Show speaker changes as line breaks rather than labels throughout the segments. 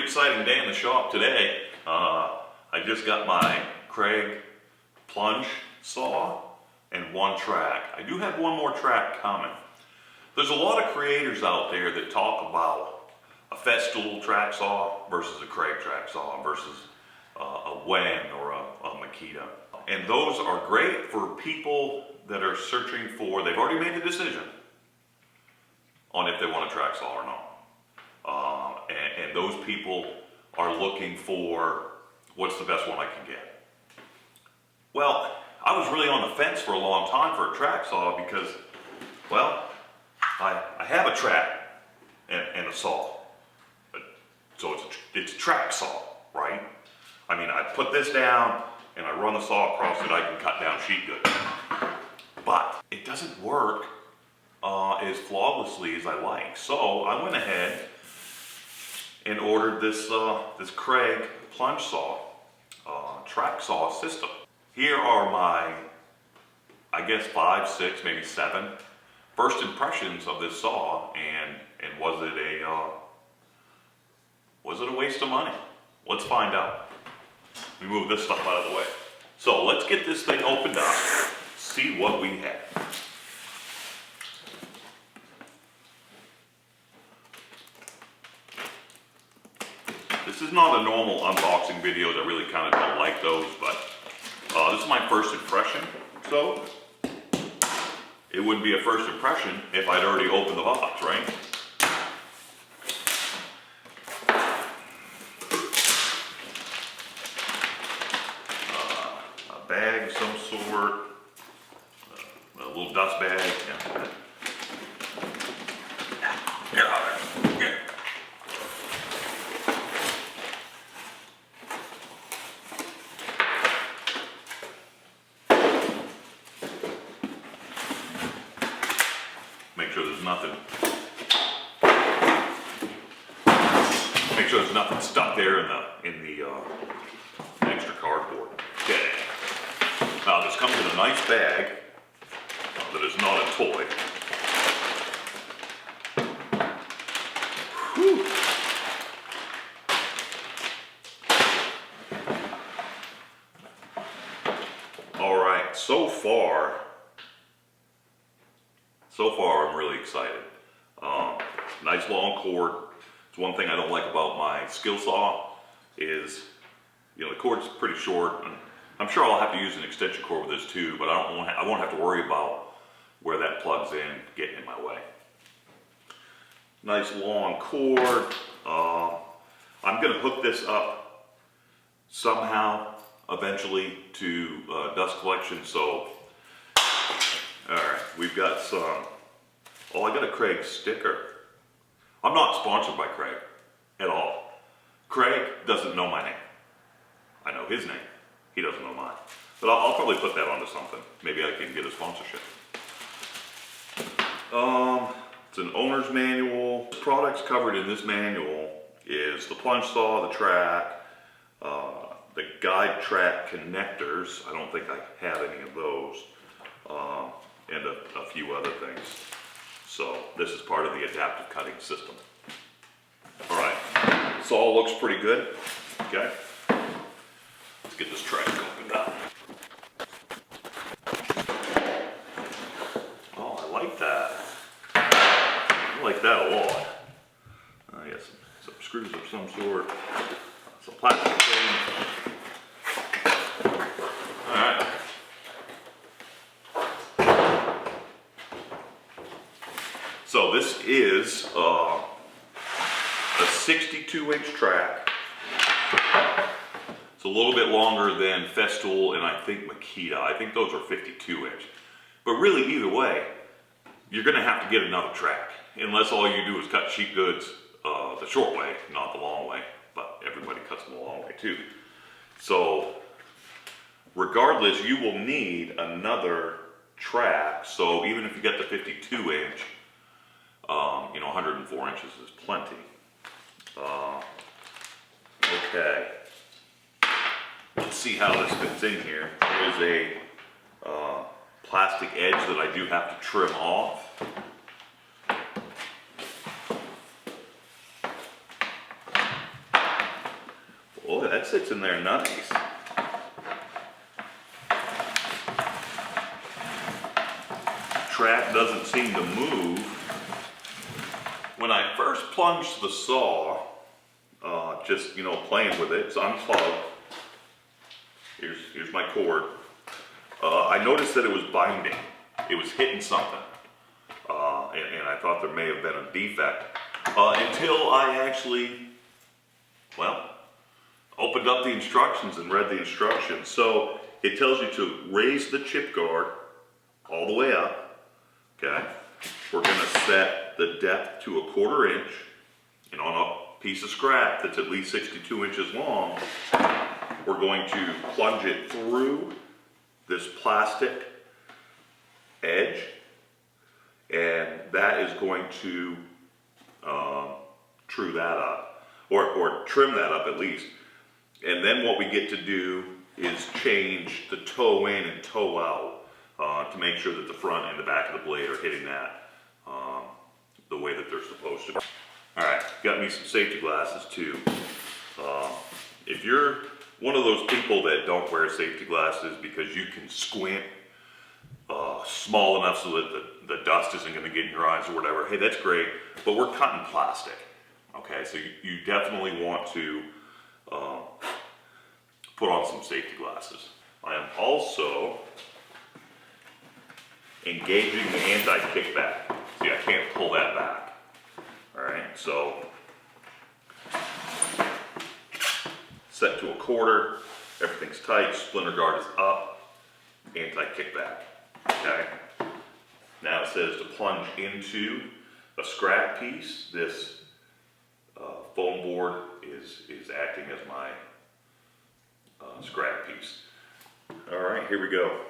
exciting day in the shop today. I just got my Kreg plunge saw and one track. I do have one more track coming. There's a lot of creators out there that talk about a Festool track saw versus a Kreg track saw versus a Wen or a Makita. And those are great for people that are searching for, they've already made the decision on if they want a track saw or not. And those people are looking for what's the best one I can get. Well, I was really on the fence for a long time for a track saw because, well, I have a track and a saw. So it's a track saw, right? I mean, I put this down and I run the saw across it, I can cut down sheet good. But it doesn't work as flawlessly as I like. So I went ahead and ordered this Kreg plunge saw, track saw system. Here are my, I guess 5, 6, maybe 7 first impressions of this saw, and was it a waste of money? Let's find out. Let me move this stuff out of the way. So let's get this thing opened up, see what we have. This is not a normal unboxing video. I really kind of don't like those, but this is my first impression. So it wouldn't be a first impression if I'd already opened the box, right? A bag of some sort, a little dust bag. Yeah. Make sure there's nothing stuck there in the extra cardboard. Okay. Now this comes in a nice bag that is not a toy. Whew. All right, so far I'm really excited. Nice long cord. It's one thing I don't like about my skill saw is, you know, the cord's pretty short. And I'm sure I'll have to use an extension cord with this too, but I won't have to worry about where that plugs in getting in my way. Nice long cord. I'm gonna hook this up somehow eventually to dust collection. So, all right, we've got some. Oh, I got a Kreg sticker. I'm not sponsored by Kreg at all. Kreg doesn't know my name. I know his name. He doesn't know mine. But I'll probably put that onto something. Maybe I can get a sponsorship. It's an owner's manual. The products covered in this manual is the plunge saw, the track, the guide track connectors. I don't think I have any of those. And a few other things. So this is part of the adaptive cutting system. All right, saw looks pretty good. Okay, let's get this track opened up. Oh, I like that. I like that a lot. I got some screws of some sort, some plastic thing. All right. So this is a 62-inch track. It's a little bit longer than Festool and I think Makita. I think those are 52-inch. But really, either way, you're going to have to get another track. Unless all you do is cut sheet goods the short way, not the long way. But everybody cuts them the long way too. So regardless, you will need another track. So even if you get the 52-inch, you know, 104 inches is plenty. Okay. Let's see how this fits in here. There's a plastic edge that I do have to trim off. Boy, that sits in there nice. Track doesn't seem to move. When I first plunged the saw, just playing with it, it's unplugged. Here's my cord. I noticed that it was binding. It was hitting something, and I thought there may have been a defect until I actually, opened up the instructions and read the instructions. So it tells you to raise the chip guard all the way up. Okay, we're going to set the depth to 1/4 inch, and on a piece of scrap that's at least 62 inches long, we're going to plunge it through this plastic edge, and that is going to true that up, or trim that up at least. And then what we get to do is change the toe in and toe out to make sure that the front and the back of the blade are hitting that the way that they're supposed to. All right, got me some safety glasses too. If you're one of those people that don't wear safety glasses because you can squint small enough so that the dust isn't going to get in your eyes or whatever, hey, that's great, but we're cutting plastic. Okay, so you definitely want to put on some safety glasses. I am also engaging the anti-kickback. See, I can't pull that back. All right, so set to 1/4, everything's tight, splinter guard is up, anti-kickback. Okay, now it says to plunge into a scrap piece. This foam board is acting as my scrap piece. All right, here we go.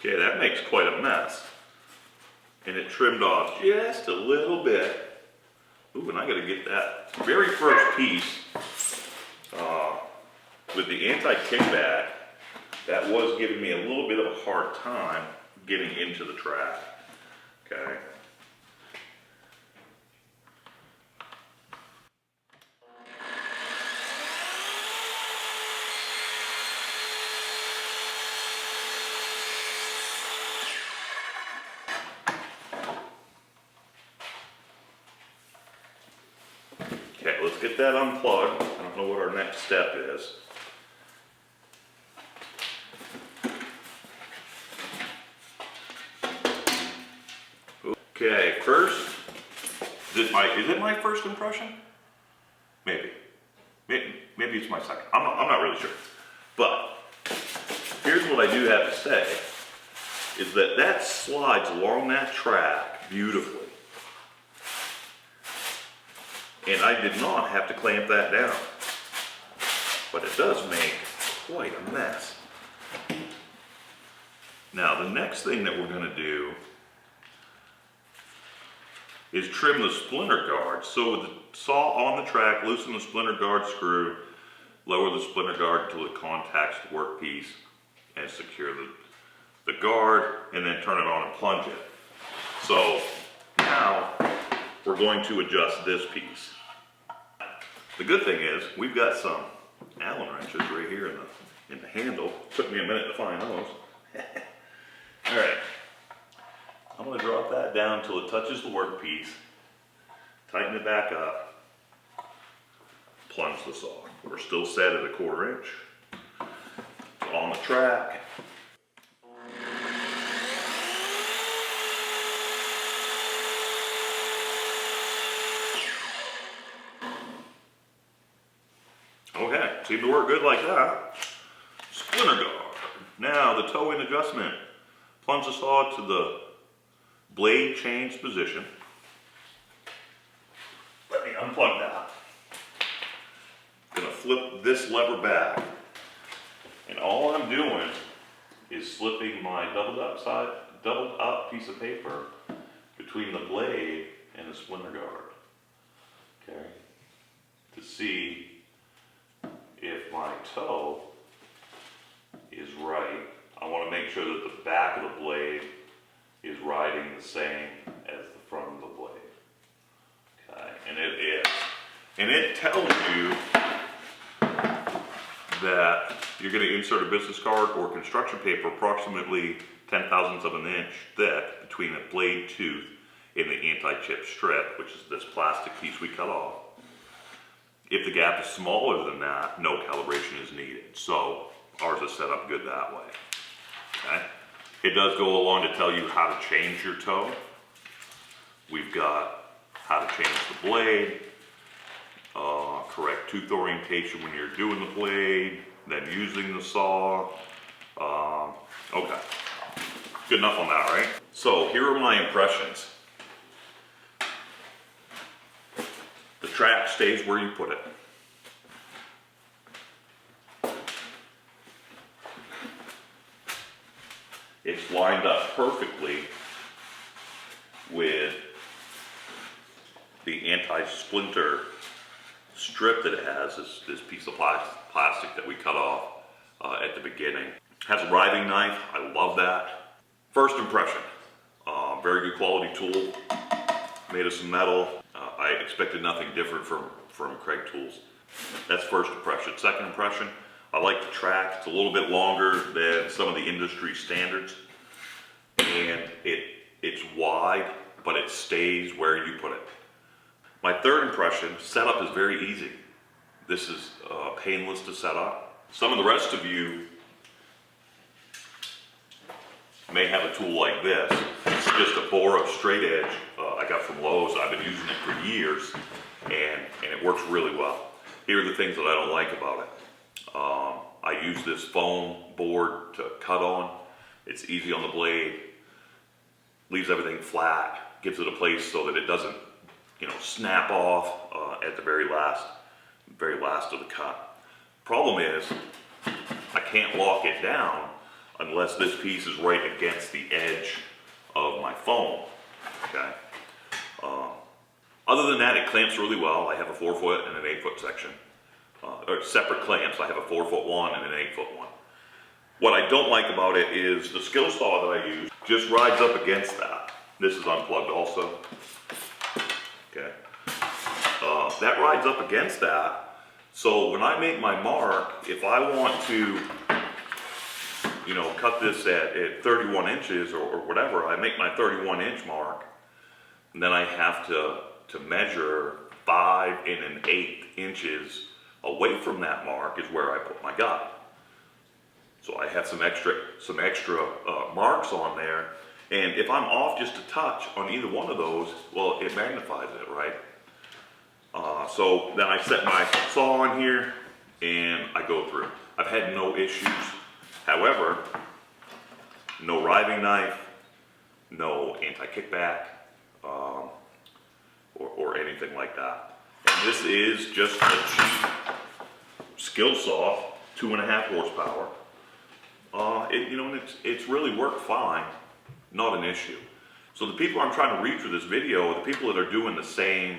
Okay, that makes quite a mess. And it trimmed off just a little bit. Ooh, and I gotta get that very first piece with the anti-kickback. That was giving me a little bit of a hard time getting into the track. Okay. Okay, let's get that unplugged. I don't know what our next step is. Okay, first, is it my first impression? Maybe it's my second. I'm not really sure. But here's what I do have to say, is that slides along that track beautifully. And I did not have to clamp that down, but it does make quite a mess. Now the next thing that we're going to do is trim the splinter guard. So with the saw on the track, loosen the splinter guard screw, lower the splinter guard until it contacts the workpiece, and secure the guard, and then turn it on and plunge it. So now we're going to adjust this piece. The good thing is we've got some Allen wrenches right here in the handle. Took me a minute to find those. All right, I'm going to drop that down until it touches the workpiece. Tighten it back up. Plunge the saw. We're still set at 1/4 inch. It's on the track. Okay, seemed to work good like that. Splinter guard. Now the toe-in adjustment. Plunge the saw to the blade change position. Let me unplug that. Gonna flip this lever back. And all I'm doing is slipping my doubled up piece of paper between the blade and the splinter guard, okay, to see if my toe is right. I want to make sure that the back of the blade is riding the same as the front of the blade, okay, and it is. And it tells you that you're going to insert a business card or construction paper approximately 0.010 of an inch thick between the blade tooth and the anti-chip strip, which is this plastic piece we cut off. If the gap is smaller than that, no calibration is needed. So ours is set up good that way. Okay? It does go along to tell you how to change your toe. We've got how to change the blade, correct tooth orientation when you're doing the blade, then using the saw. Okay, good enough on that, right? So here are my impressions. The track stays where you put it. It's lined up perfectly with the anti-splinter strip that it has, this piece of plastic that we cut off at the beginning. Has a riving knife, I love that. First impression, very good quality tool, made of some metal. I expected nothing different from Kreg tools. That's first impression. Second impression, I like the track. It's a little bit longer than some of the industry standards, and it's wide, but it stays where you put it. My third impression, setup is very easy. This is painless to set up. Some of the rest of you may have a tool like this. It's just a bore up straight edge I got from Lowe's. I've been using it for years, and it works really well. Here are the things that I don't like about it. I use this foam board to cut on. It's easy on the blade, leaves everything flat, gives it a place so that it doesn't, snap off at the very last of the cut. Problem is, I can't lock it down unless this piece is right against the edge of my foam. Okay. Other than that, it clamps really well. I have a 4-foot and an 8-foot section, or separate clamps. I have a 4-foot one and an 8-foot one. What I don't like about it is the skill saw that I use just rides up against that. This is unplugged also. Okay. That rides up against that. So when I make my mark, if I want to, cut this at 31 inches or whatever, I make my 31-inch mark, and then I have to measure 5 1/8 inches away from that mark is where I put my guide. So I have some extra marks on there, and if I'm off just a touch on either one of those, well, it magnifies it, right? So then I set my saw on here and I go through. I've had no issues. However, no riving knife, no anti-kickback, or anything like that. And this is just a cheap skill saw, 2.5 horsepower. It's really worked fine, not an issue. So the people I'm trying to reach with this video are the people that are doing the same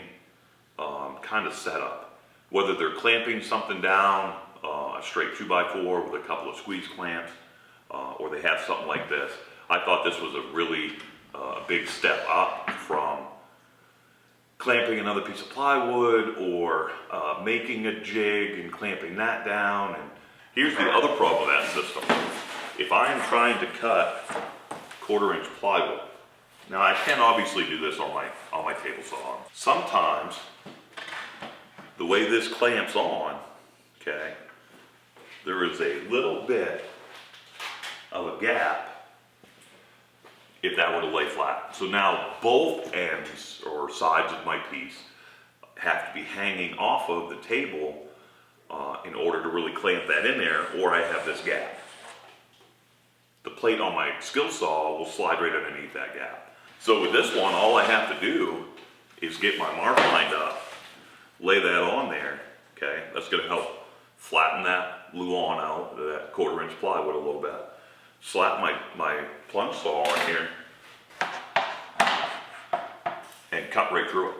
kind of setup. Whether they're clamping something down, a straight 2x4 with a couple of squeeze clamps, or they have something like this. I thought this was a really big step up from clamping another piece of plywood or making a jig and clamping that down. And here's the other problem with that system. If I am trying to cut 1/4-inch plywood, now I can obviously do this on my table saw. Sometimes the way this clamps on, okay, there is a little bit of a gap if that were to lay flat. So now both ends or sides of my piece have to be hanging off of the table in order to really clamp that in there, or I have this gap. The plate on my skill saw will slide right underneath that gap. So with this one, all I have to do is get my mark lined up, lay that on there, okay? That's gonna help flatten that luan out, that 1/4-inch plywood a little bit. slap my plunge saw on here and cut right through it.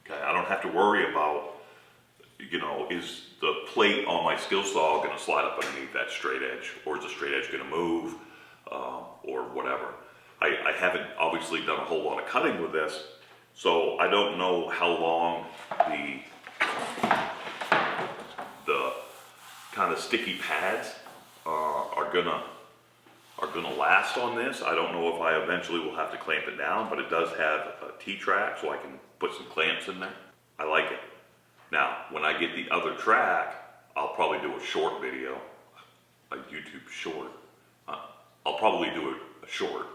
Okay, I don't have to worry about, you know, is the plate on my skill saw going to slide up underneath that straight edge, or is the straight edge going to move, or whatever. I haven't obviously done a whole lot of cutting with this, so I don't know how long the kind of sticky pads are gonna last on this. I don't know if I eventually will have to clamp it down, but it does have a T-track, so I can put some clamps in there. I like it. Now, when I get the other track, I'll probably do a short video, a YouTube short. I'll probably do a short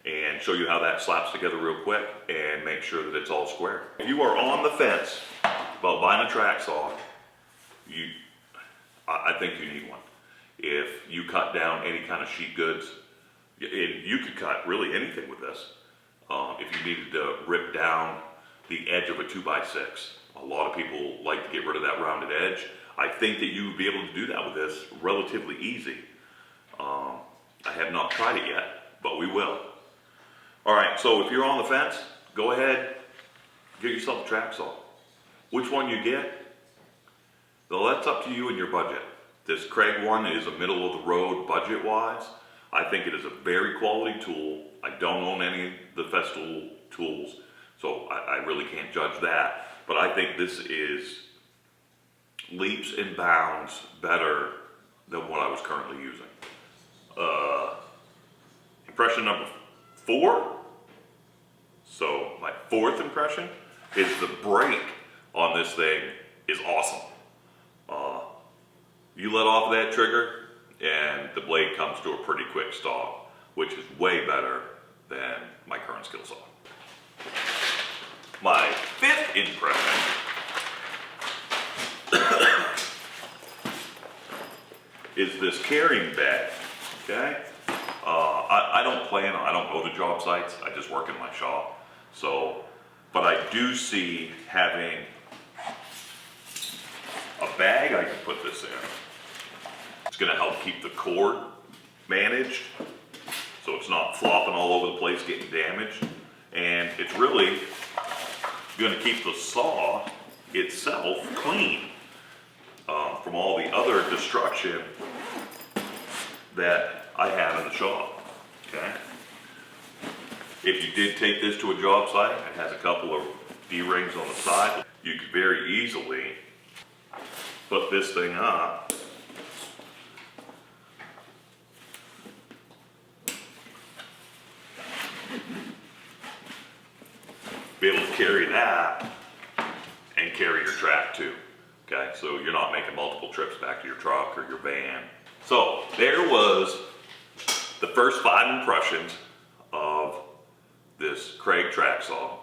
and show you how that slaps together real quick and make sure that it's all square. If you are on the fence about buying a track saw, I think you need one. If you cut down any kind of sheet goods, and you could cut really anything with this. If you needed to rip down the edge of a 2x6, a lot of people like to get rid of that rounded edge. I think that you would be able to do that with this relatively easy. I have not tried it yet, but we will. All right, so if you're on the fence, go ahead, get yourself a track saw. Which one you get, well, that's up to you and your budget. This Kreg one is a middle of the road budget-wise. I think it is a very quality tool. I don't own any of the Festool tools, so I really can't judge that. But I think this is leaps and bounds better than what I was currently using. Impression number 4. So my 4th impression is the brake on this thing is awesome. You let off that trigger and the blade comes to a pretty quick stop, which is way better than my current skill saw. My 5th impression is this carrying bag, okay? I don't go to job sites, I just work in my shop. So, but I do see having a bag I can put this in. It's gonna help keep the cord managed, so it's not flopping all over the place, getting damaged. And it's really gonna keep the saw itself clean from all the other destruction that I have in the shop, okay? If you did take this to a job site, it has a couple of D-rings on the side. You could very easily put this thing up be able to carry that and carry your track too. Okay, so you're not making multiple trips back to your truck or your van. So there was the first 5 impressions of this Kreg track saw.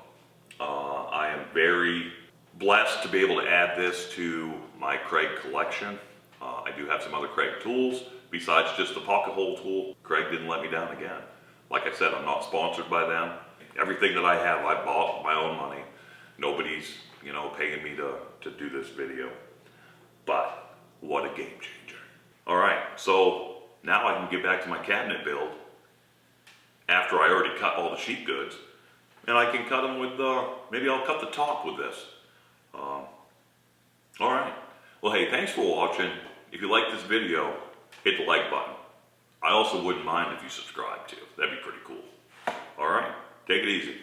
I am very blessed to be able to add this to my Kreg collection. I do have some other Kreg tools besides just the pocket hole tool. Kreg didn't let me down again. Like I said, I'm not sponsored by them. Everything that I have, I bought with my own money. Nobody's, you know, paying me to do this video. But what a game changer. All right, so now I can get back to my cabinet build after I already cut all the sheet goods. And I can cut them with, maybe I'll cut the top with this. All right. Well, hey, thanks for watching. If you like this video, hit the like button. I also wouldn't mind if you subscribe too. That'd be pretty cool. All right, take it easy.